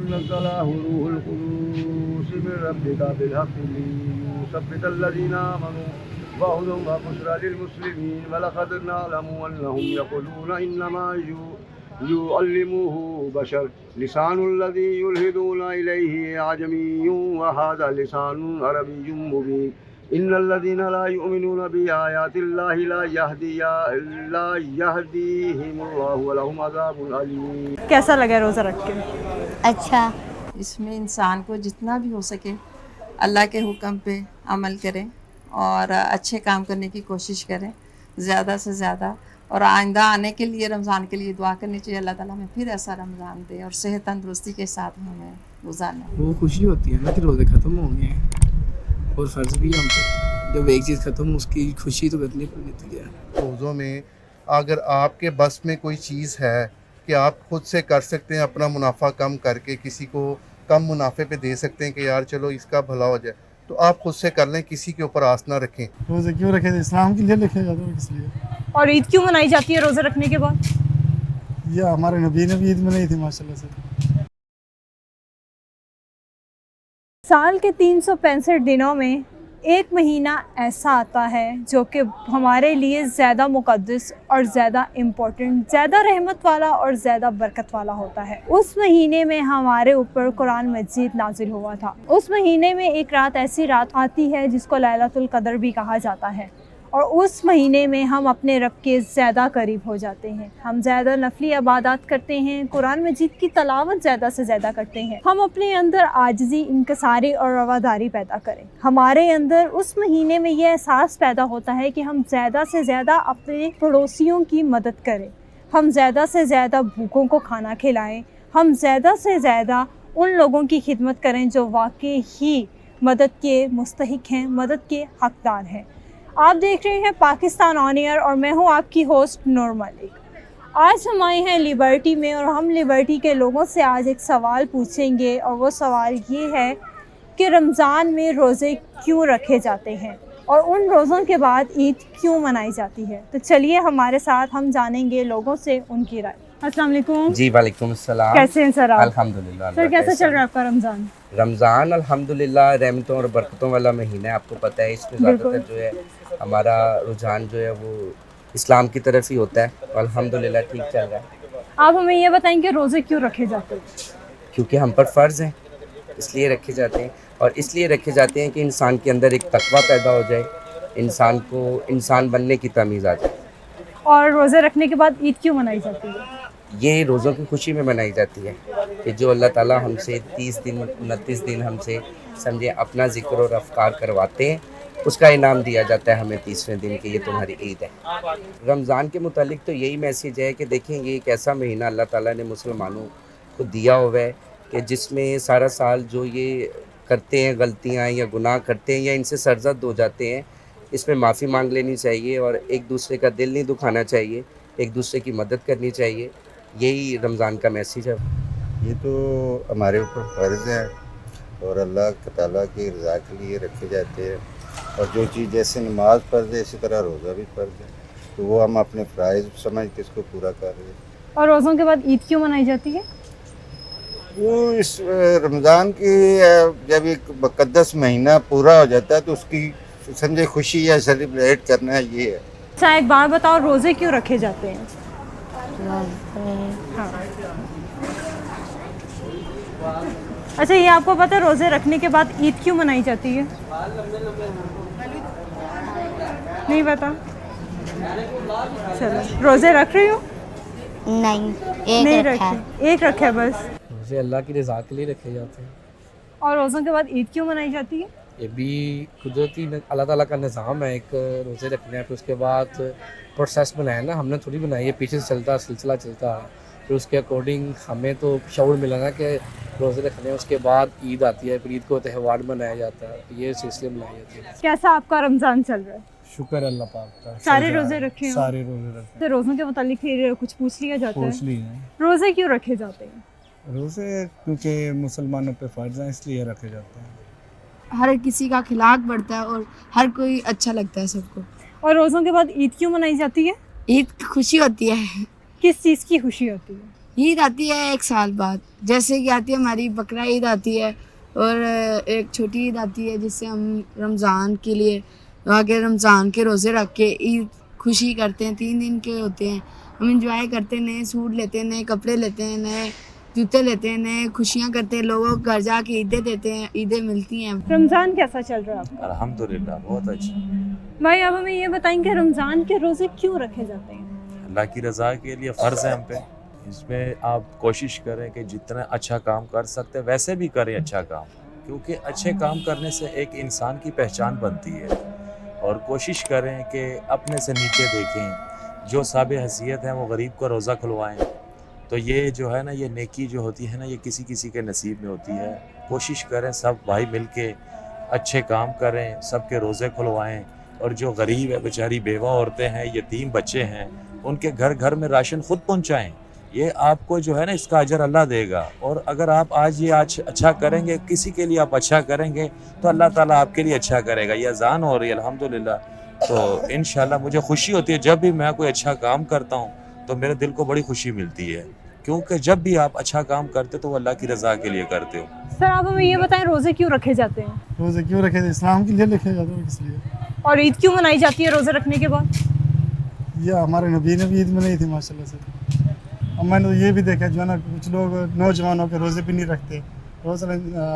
نزله روح القدس من ربك بالحق ليثبت الذين آمنوا وهدى وبشرى للمسلمين ولقد نعلم أنهم يقولون إنما يعلمه بشر لسان الذي يلحدون إليه أعجمي وهذا لسان عربي مبين إن الذين لا يؤمنون بآيات الله لا يهديهم الله ولهم عذاب أليم. कैसा लगा रोज़ा रख के؟ अच्छा. इसमें इंसान को जितना भी हो सके अल्लाह के हुक्म पे अमल करें और अच्छे काम करने की कोशिश करें ज़्यादा से ज़्यादा, और आइंदा आने के लिए रमज़ान के लिए दुआ करनी चाहिए अल्लाह ताला हमें फिर ऐसा रमज़ान दे और सेहत तंदुरुस्ती के साथ हमें गुजारना. वो खुशी होती है ना कि रोज़े ख़त्म हो गए हैं और फ़र्ज़ भी हम पे जब एक चीज़ ख़त्म उसकी खुशी तो करनी पड़ती है. रोज़ों में अगर आपके बस में कोई चीज़ है कि आप खुद से कर सकते हैं, अपना मुनाफा कम करके किसी को कम मुनाफे पे दे सकते हैं कि यार चलो इसका भला हो जाए, तो आप खुद से कर लें, किसी के ऊपर आस ना रखें. रोज़े क्यों रखे थे? इस्लाम के लिए रखे जाते हैं, इसलिए. और ईद क्यों मनाई जाती है रोज़ा रखने के बाद? ये हमारे नबी ने भी ईद मनाई थी माशाल्लाह से. साल के 365 दिनों में एक महीना ऐसा आता है जो कि हमारे लिए ज़्यादा मुक़द्दस और ज़्यादा इम्पोर्टेंट, ज़्यादा रहमत वाला और ज़्यादा बरकत वाला होता है. उस महीने में हमारे ऊपर कुरान मजीद नाजिल हुआ था. उस महीने में एक रात ऐसी रात आती है जिसको लैलतुल क़द्र भी कहा जाता है, और उस महीने में हम अपने रब के ज़्यादा करीब हो जाते हैं. हम ज़्यादा नफली इबादत करते हैं, कुरान मजीद की तलावत ज़्यादा से ज़्यादा करते हैं. हम अपने अंदर आजिज़ी, इंकसारी और रवादारी पैदा करें. हमारे अंदर उस महीने में ये एहसास पैदा होता है कि हम ज़्यादा से ज़्यादा अपने पड़ोसियों की मदद करें, हम ज़्यादा से ज़्यादा भूखों को खाना खिलाएँ, हम ज़्यादा से ज़्यादा उन लोगों की खिदमत करें जो वाकई ही मदद के मुस्तहिक हैं, मदद के हकदार हैं. आप देख रहे हैं पाकिस्तान ऑन एयर और मैं हूं आपकी होस्ट नूर मलिक. आज हम आए हैं लिबर्टी में और हम लिबर्टी के लोगों से आज एक सवाल पूछेंगे, और वो सवाल ये है कि रमज़ान में रोज़े क्यों रखे जाते हैं और उन रोज़ों के बाद ईद क्यों मनाई जाती है. तो चलिए हमारे साथ हम जानेंगे लोगों से उनकी राय. अस्सलाम वालेकुम. जी वालेकुम अस्सलाम. कैसे हैं सर आप? अल्हम्दुलिल्लाह. सर कैसा चल रहा है आपका रमज़ान? रमज़ान अल्हम्दुलिल्लाह रहमतों और बरकतों वाला महीना है. आपको पता है इसमें ज़्यादातर जो है हमारा रुझान जो है वो इस्लाम की तरफ ही होता है. अल्हम्दुलिल्लाह ठीक चल रहा है. आप हमें ये बताएं कि रोज़े क्यों रखे जाते हैं? क्योंकि हम पर फ़र्ज़ हैं इसलिए रखे जाते हैं, और इसलिए रखे जाते हैं कि इंसान के अंदर एक तक़वा पैदा हो जाए, इंसान को इंसान बनने की तमीज़ आ जाए. और रोज़े रखने के बाद ईद क्यों मनाई जाती है? ये रोज़ों की खुशी में मनाई जाती है कि जो अल्लाह ताला हमसे 30 दिन 29 दिन हमसे समझे अपना ज़िक्र और अफ़कार करवाते हैं, उसका इनाम दिया जाता है हमें 30वें दिन कि ये तुम्हारी ईद है. रमज़ान के मुतालिक तो यही मैसेज है कि देखें ये एक ऐसा महीना अल्लाह ताला ने मुसलमानों को दिया हुआ है कि जिसमें सारा साल जो ये करते हैं गलतियाँ या गुनाह करते हैं या इनसे सरजद हो जाते हैं, इसमें माफ़ी मांग लेनी चाहिए और एक दूसरे का दिल नहीं दुखाना चाहिए, एक दूसरे की मदद करनी चाहिए. यही रमज़ान का मैसेज है. ये तो हमारे ऊपर फ़र्ज़ है और अल्लाह ताला की रज़ा के लिए रखे जाते हैं, और जो चीज़ जैसे नमाज फ़र्ज़ है इसी तरह रोज़ा भी फ़र्ज़ है, तो वो हम अपने फ़राइज़ समझ के इसको पूरा कर रहे हैं. और रोज़ों के बाद ईद क्यों मनाई जाती है? वो इस रमज़ान की जब एक मुक़द्दस महीना पूरा हो जाता है तो उसकी समझे खुशी या सेलिब्रेट करना ये है. अच्छा एक बात बताओ, रोज़े क्यों रखे जाते हैं? हाँ. अच्छा ये आपको पता है रोज़े रखने के बाद ईद क्यों मनाई जाती है? नहीं पता? चलो रोज़े रख रही हो? नहीं, नहीं एक रखा है. रखे, एक रखा है बस. रोज़े अल्लाह की रज़ा के लिए रखे जाते हैं. और रोज़ों के बाद ईद क्यों मनाई जाती है? ये भी कुदरती अल्लाह ताला का निज़ाम है. एक रोज़े रखने हैं, फिर उसके बाद प्रोसेस बनाया ना हमने, थोड़ी बनाई है, पीछे से चलता सिलसिला चलता है. फिर उसके अकॉर्डिंग हमें तो शऊर मिला ना कि रोज़े रखने हैं, उसके बाद ईद आती है, फिर ईद को त्यौहार मनाया जाता है. ये सिलसिले मनाई जाती है. कैसा आपका रमज़ान चल रहा है? शुक्र अल्लाह पाक का. सारे रोज़े रखे हो? सारे रोज़े रखे. तो रोज़ों के मुतालिक फिर कुछ पूछ लिया जाता है? पूछ लिए. रोज़े क्यों रखे जाते हैं? रोज़े क्योंकि मुसलमानों पे फ़र्ज़ हैं इसलिए रखे जाते हैं. हर किसी का अखलाक बढ़ता है और हर कोई अच्छा लगता है सबको. और रोज़ों के बाद ईद क्यों मनाई जाती है? ईद खुशी होती है. किस चीज़ की खुशी होती है? عید آتی ہے 1 سال بعد، جیسے کہ آتی ہے ہماری بقرہ عید آتی ہے، اور ایک چھوٹی عید آتی ہے جس سے ہم رمضان کے لیے آگے رمضان کے روزے رکھ کے عید خوشی کرتے ہیں. 3 دن کے ہوتے ہیں، ہم انجوائے کرتے ہیں، نئے سوٹ لیتے ہیں، نئے کپڑے لیتے ہیں، نئے جوتے لیتے ہیں، نئے خوشیاں کرتے ہیں، لوگوں کو گھر جا کے عیدیں دیتے ہیں، عیدیں ملتی ہیں. رمضان کیسا چل رہا ہے آپ کا؟ الحمدللہ بہت اچھا. بھائی اب ہمیں یہ بتائیں کہ رمضان کے روزے کیوں رکھے جاتے ہیں؟ اللہ کی رضا کے لیے فرض ہے ہم پہ. اس میں آپ کوشش کریں کہ جتنا اچھا کام کر سکتے ویسے بھی کریں اچھا کام، کیونکہ اچھے کام کرنے سے ایک انسان کی پہچان بنتی ہے. اور کوشش کریں کہ اپنے سے نیچے دیکھیں، جو صاحب حیثیت ہیں وہ غریب کو روزہ کھلوائیں. تو یہ جو ہے نا، یہ نیکی جو ہوتی ہے نا، یہ کسی کسی کے نصیب میں ہوتی ہے. کوشش کریں سب بھائی مل کے اچھے کام کریں، سب کے روزے کھلوائیں. اور جو غریب ہے، بیچاری بیوہ عورتیں ہیں، یتیم بچے ہیں، ان کے گھر گھر میں راشن خود پہنچائیں. یہ آپ کو جو ہے نا اس کا اجر اللہ دے گا. اور اگر آپ آج اچھا کریں گے، کسی کے لیے آپ اچھا کریں گے تو اللہ تعالیٰ آپ کے لیے اچھا کرے گا. یہ اذان ہو رہی ہے الحمدللہ. تو انشاءاللہ مجھے خوشی ہوتی ہے جب بھی میں کوئی اچھا کام کرتا ہوں تو میرے دل کو بڑی خوشی ملتی ہے، کیونکہ جب بھی آپ اچھا کام کرتے تو وہ اللہ کی رضا کے لیے کرتے ہو. سر آپ ہمیں یہ بتائیں روزے کیوں رکھے جاتے ہیں؟ روزے کیوں رکھے تھے؟ اسلام کے لیے رکھے جاتے ہیں. اس لیے. اور عید کیوں منائی جاتی ہے روزے رکھنے کے بعد؟ یہ ہمارے نبی نے بھی عید منائی تھی ماشاءاللہ سے. اب میں نے تو یہ بھی دیکھا جو ہے نا، کچھ لوگ نوجوانوں کے روزے بھی نہیں رکھتے. روزہ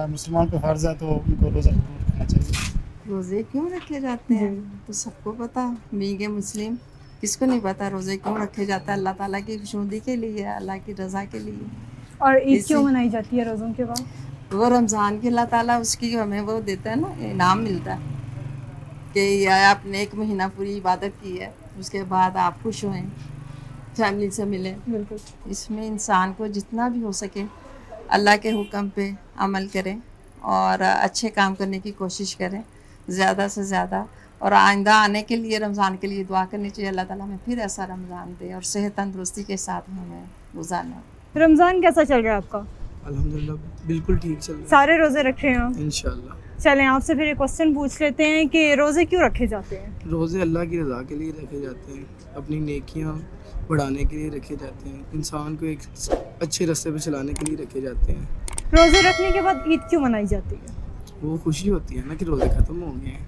مسلمان پہ فرض ہے تو ان کو روزہ رکھنا چاہیے. روزے کیوں رکھے جاتے ہیں تو سب کو پتہ. بیگ مسلم کس کو نہیں پتہ روزے کیوں رکھے جاتا ہے؟ اللہ تعالیٰ کی خوشنودی کے لیے، اللہ کی رضا کے لیے. اور عید کیوں منائی جاتی ہے روزوں کے بعد؟ وہ رمضان کی اللہ تعالیٰ اس کی ہمیں وہ دیتا ہے نا، انعام ملتا ہے کہ یہ آپ نے 1 مہینہ پوری عبادت کی ہے، اس کے بعد آپ خوش ہوئیں، فیملی سے ملیں. بالکل. اس میں انسان کو جتنا بھی ہو سکے اللہ کے حکم پہ عمل کریں اور اچھے کام کرنے کی کوشش کریں زیادہ سے زیادہ. اور آئندہ آنے کے لیے رمضان کے لیے دعا کرنی چاہیے اللہ تعالیٰ ہمیں پھر ایسا رمضان دے اور صحت تندرستی کے ساتھ ہمیں گزارنا. رمضان کیسا چل رہا ہے آپ کا؟ الحمدللہ بالکل ٹھیک چل رہا سارے روزے رکھ رہے ہیں آپ؟ ہے انشاءاللہ. چلیں آپ سے پھر ایک کوسچن پوچھ لیتے ہیں کہ روزے کیوں رکھے جاتے ہیں؟ روزے اللہ کی رضا کے لیے رکھے جاتے ہیں، اپنی نیکیاں بڑھانے کے لیے رکھے جاتے ہیں، انسان کو ایک اچھے راستے پہ چلانے کے لیے رکھے جاتے ہیں. روزے رکھنے کے بعد عید کیوں منائی جاتی ہے؟ وہ خوشی ہوتی ہے نا کہ روزے ختم ہو گئے ہیں،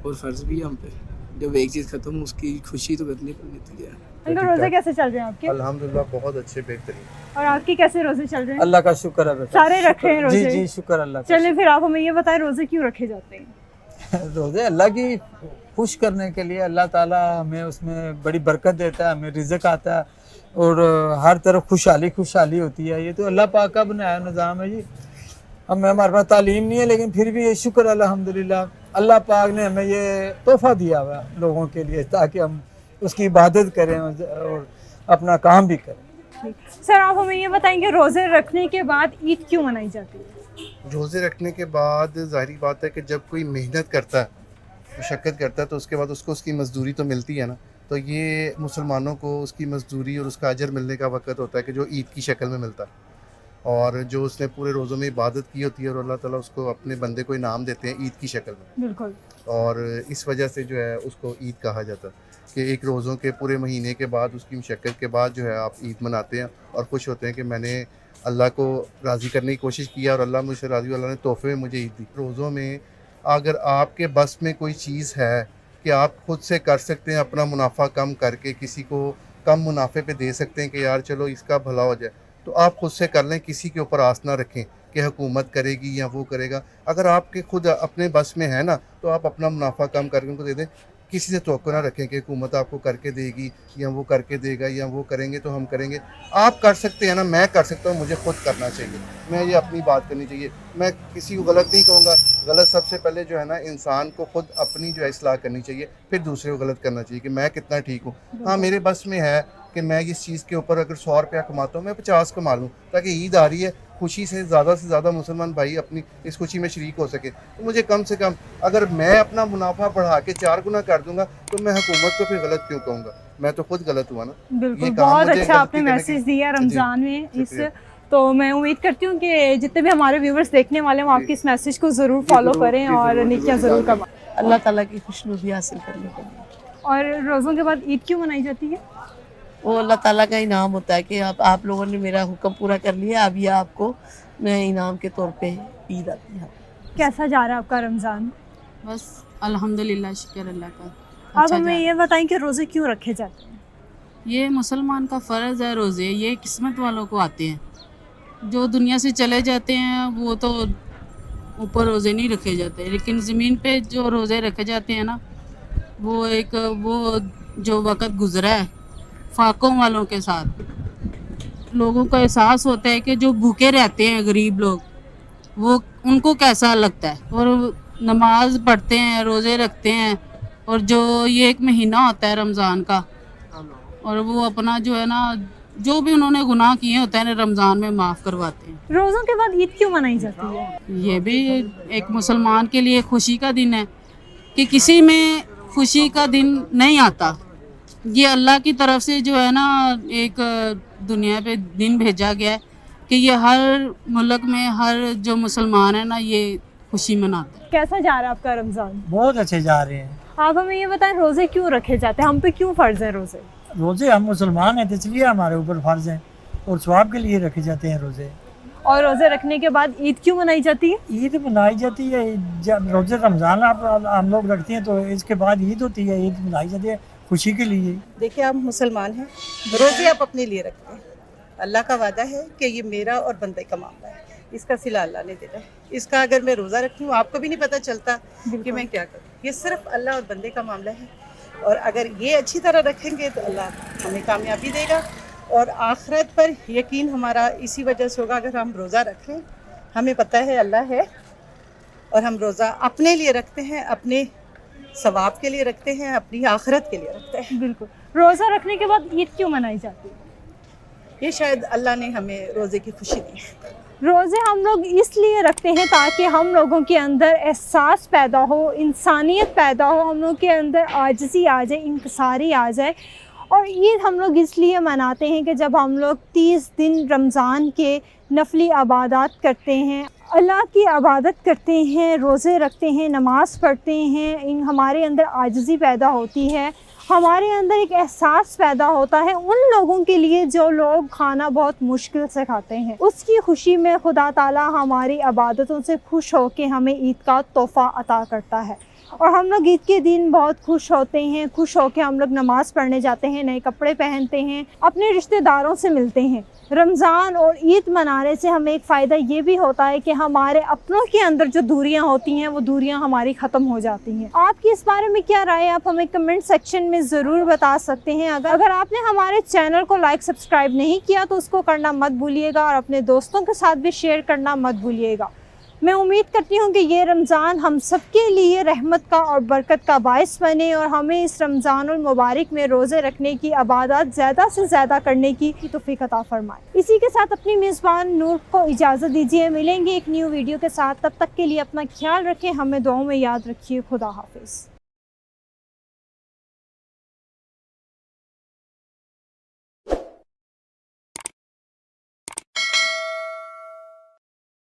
اور فرض بھی ہے ہم پہ. جب ایک چیز ختم ہو اس کی خوشی تو کرنی پڑتی ہے. انکل روزے کیسے چل رہے ہیں آپ کے؟ الحمدللہ بہت اچھے بہترین. اور آپ کے کیسے روزے چل رہے ہیں؟ اللہ کا شکر ہے بیٹا. سارے رکھ رہے ہیں روزے؟ جی شکر اللہ کا. چلیں پھر آپ ہمیں یہ بتائیں روزے کیوں رکھے جاتے ہیں؟ روزے اللہ کی خوش کرنے کے لیے. اللہ تعالیٰ ہمیں اس میں بڑی برکت دیتا ہے، ہمیں رزق آتا ہے اور ہر طرف خوشحالی ہوتی ہے. یہ تو اللہ پاک کا بنایا نظام ہے جی. ہمیں ہمارے پاس تعلیم نہیں ہے لیکن پھر بھی یہ شکر الحمدللہ اللہ پاک نے ہمیں یہ تحفہ دیا ہوا ہے لوگوں کے لیے تاکہ ہم اس کی عبادت کریں اور اپنا کام بھی کریں. سر آپ ہمیں یہ بتائیں کہ روزے رکھنے کے بعد عید کیوں منائی جاتی ہے؟ روزے رکھنے کے بعد ظاہری بات ہے کہ جب کوئی محنت کرتا ہے، مشقت کرتا ہے، تو اس کے بعد اس کو اس کی مزدوری تو ملتی ہے نا. تو یہ مسلمانوں کو اس کی مزدوری اور اس کا اجر ملنے کا وقت ہوتا ہے کہ جو عید کی شکل میں ملتا ہے. اور جو اس نے پورے روزوں میں عبادت کی ہوتی ہے اور اللہ تعالیٰ اس کو اپنے بندے کو انعام دیتے ہیں عید کی شکل میں. بالکل. اور اس وجہ سے جو ہے اس کو عید کہا جاتا ہے کہ ایک روزوں کے پورے مہینے کے بعد اس کی مشقت کے بعد جو ہے آپ عید مناتے ہیں اور خوش ہوتے ہیں کہ میں نے اللہ کو راضی کرنے کی کوشش کیا اور اللہ مجھ سے راضی، اللہ نے تحفے میں مجھے عید دی. روزوں میں اگر آپ کے بس میں کوئی چیز ہے کہ آپ خود سے کر سکتے ہیں، اپنا منافع کم کر کے کسی کو کم منافع پہ دے سکتے ہیں کہ یار چلو اس کا بھلا ہو جائے، تو آپ خود سے کر لیں. کسی کے اوپر آس نہ رکھیں کہ حکومت کرے گی یا وہ کرے گا. اگر آپ کے خود اپنے بس میں ہے نا تو آپ اپنا منافع کم کر کے ان کو دے دیں. کسی سے توقع نہ رکھیں کہ حکومت آپ کو کر کے دے گی یا وہ کر کے دے گا یا وہ کریں گے تو ہم کریں گے. آپ کر سکتے ہیں نا، میں کر سکتا ہوں، مجھے خود کرنا چاہیے. میں یہ اپنی بات کرنی چاہیے. میں کسی کو غلط نہیں کہوں گا. غلط سب سے پہلے جو ہے نا انسان کو خود اپنی جو ہے اصلاح کرنی چاہیے، پھر دوسرے کو غلط کرنا چاہیے کہ میں کتنا ٹھیک ہوں. ہاں میرے بس میں ہے کہ میں اس چیز کے اوپر اگر 100 روپیہ کماتا ہوں میں 50 کما لوں تاکہ عید آ رہی ہے خوشی سے زیادہ مسلمان بھائی اپنی اس خوشی میں شریک ہو سکے. تو مجھے کم سے کم اگر میں اپنا منافع بڑھا کے 4 گنا کر دوں گا تو میں حکومت کو پھر غلط کیوں کہوں گا؟ میں تو خود غلط ہوا نا. بالکل. بہت اچھا آپ نے میسج دیا رمضان میں اس. تو میں امید کرتی ہوں کہ جتنے بھی ہمارے ویورز دیکھنے والے ہیں وہ آپ کی اس میسج کو ضرور فالو کریں اور نیکیاں ضرور کمائیں اللہ تعالیٰ کی خوشنودی حاصل کرنے کے لیے. اور روزوں کے بعد عید کیوں منائی جاتی ہے؟ वो अल्लाह ताला का इनाम होता है कि आप लोगों ने मेरा हुक्म पूरा कर लिया, अब ये आपको मैं इनाम के तौर पे ईद आती है। कैसा जा रहा है आपका रमज़ान? बस अल्हम्दुलिल्लाह, शुक्र अल्लाह का। आप हमें ये बताएं कि रोज़े क्यों रखे जाते हैं? ये मुसलमान का फ़र्ज़ है रोज़े, ये किस्मत वालों को आते हैं। जो दुनिया से चले जाते हैं वो तो ऊपर रोज़े नहीं रखे जाते, लेकिन ज़मीन पे जो रोज़े रखे जाते हैं ना, वो जो वक़्त गुज़रा है फाकों वालों के साथ, लोगों को एहसास होता है कि जो भूखे रहते हैं गरीब लोग, वो उनको कैसा लगता है। और नमाज पढ़ते हैं, रोज़े रखते हैं, और जो ये एक महीना होता है रमज़ान का, और वो अपना जो है ना, जो भी उन्होंने गुनाह किए होते हैं रमज़ान में माफ़ करवाते हैं। रोज़ों के बाद ईद क्यों मनाई जाती है? ये भी एक मुसलमान के लिए खुशी का दिन है कि किसी में खुशी का दिन नहीं आता। ये अल्लाह की तरफ से जो है ना एक दुनिया पे दिन भेजा गया है कि ये हर मुल्क में हर जो मुसलमान है ना ये खुशी मनाते हैं। कैसा जा रहा है आपका रमज़ान? बहुत अच्छे जा रहे हैं। आप हमें ये बताएं रोज़े क्यों रखे जाते हैं, हम पे क्यों फ़र्ज़ है रोज़े? रोज़े हम मुसलमान हैं तो इसलिए हमारे ऊपर फ़र्ज़ हैं और सवाब के लिए रखे जाते हैं रोज़े। और रोज़े रखने के बाद ईद क्यों मनाई जाती है? ईद मनाई जाती है जब रोज़े रमज़ान आप हम लोग रखते हैं तो इसके बाद ईद होती है, ईद मनाई जाती है खुशी के लिए। देखिए आप मुसलमान हैं, रोज़े आप अपने लिए रखते हैं। अल्लाह का वादा है कि ये मेरा और बंदे का मामला है, इसका सिला अल्लाह ने देना है। इसका अगर मैं रोज़ा रखती हूँ आपको भी नहीं पता चलता कि मैं क्या करूँ। ये सिर्फ अल्लाह और बंदे का मामला है, और अगर ये अच्छी तरह रखेंगे तो अल्लाह हमें कामयाबी देगा, और आखिरत पर यकीन हमारा इसी वजह से होगा अगर हम रोज़ा रखें। हमें पता है अल्लाह है, और हम रोज़ा अपने लिए रखते हैं, अपने सवाब के लिए रखते हैं, अपनी आखिरत के लिए रखते हैं। बिल्कुल। रोज़ा रखने के बाद ईद क्यों मनाई जाती है? ये शायद अल्लाह ने हमें रोज़े की खुशी दी है। रोज़े हम लोग इसलिए रखते हैं ताकि हम लोगों के अंदर एहसास पैदा हो, इंसानियत पैदा हो, हम लोग के अंदर आजिज़ी आ जाए, इंकसारी आ जाए। और ईद हम लोग इसलिए मनाते हैं कि जब हम लोग 30 दिन रमज़ान के नफली इबादत करते हैं, अल्लाह की इबादत करते हैं, रोज़े रखते हैं, नमाज़ पढ़ते हैं, हमारे अंदर आजिज़ी पैदा होती है, हमारे अंदर एक एहसास पैदा होता है उन लोगों के लिए जो लोग खाना बहुत मुश्किल से खाते हैं। उसकी खुशी में खुदा ताला हमारी इबादतों से खुश होकर हमें ईद का तोहफ़ा अता करता है। और हम लोग ईद के दिन बहुत खुश होते हैं, खुश होकर हम लोग नमाज़ पढ़ने जाते हैं, नए कपड़े पहनते हैं, अपने रिश्तेदारों से मिलते हैं। रमज़ान और ईद मनाने से हमें एक फ़ायदा ये भी होता है कि हमारे अपनों के अंदर जो दूरियां होती हैं वो दूरियां हमारी ख़त्म हो जाती हैं। आपकी इस बारे में क्या राय है, आप हमें कमेंट सेक्शन में ज़रूर बता सकते हैं। अगर आपने हमारे चैनल को लाइक सब्सक्राइब नहीं किया तो उसको करना मत भूलिएगा, और अपने दोस्तों के साथ भी शेयर करना मत भूलिएगा। मैं उम्मीद करती हूँ कि ये रमज़ान हम सबके लिए रहमत का और बरकत का बायस बने, और हमें इस रमज़ानुल मुबारक में रोज़े रखने की इबादत ज़्यादा से ज़्यादा करने की तौफीक अता फरमाए। इसी के साथ अपनी मेज़बान नूर को इजाज़त दीजिए। मिलेंगे एक न्यू वीडियो के साथ, तब तक के लिए अपना ख्याल रखें, हमें दुआओं में याद रखिए। खुदा हाफिज़।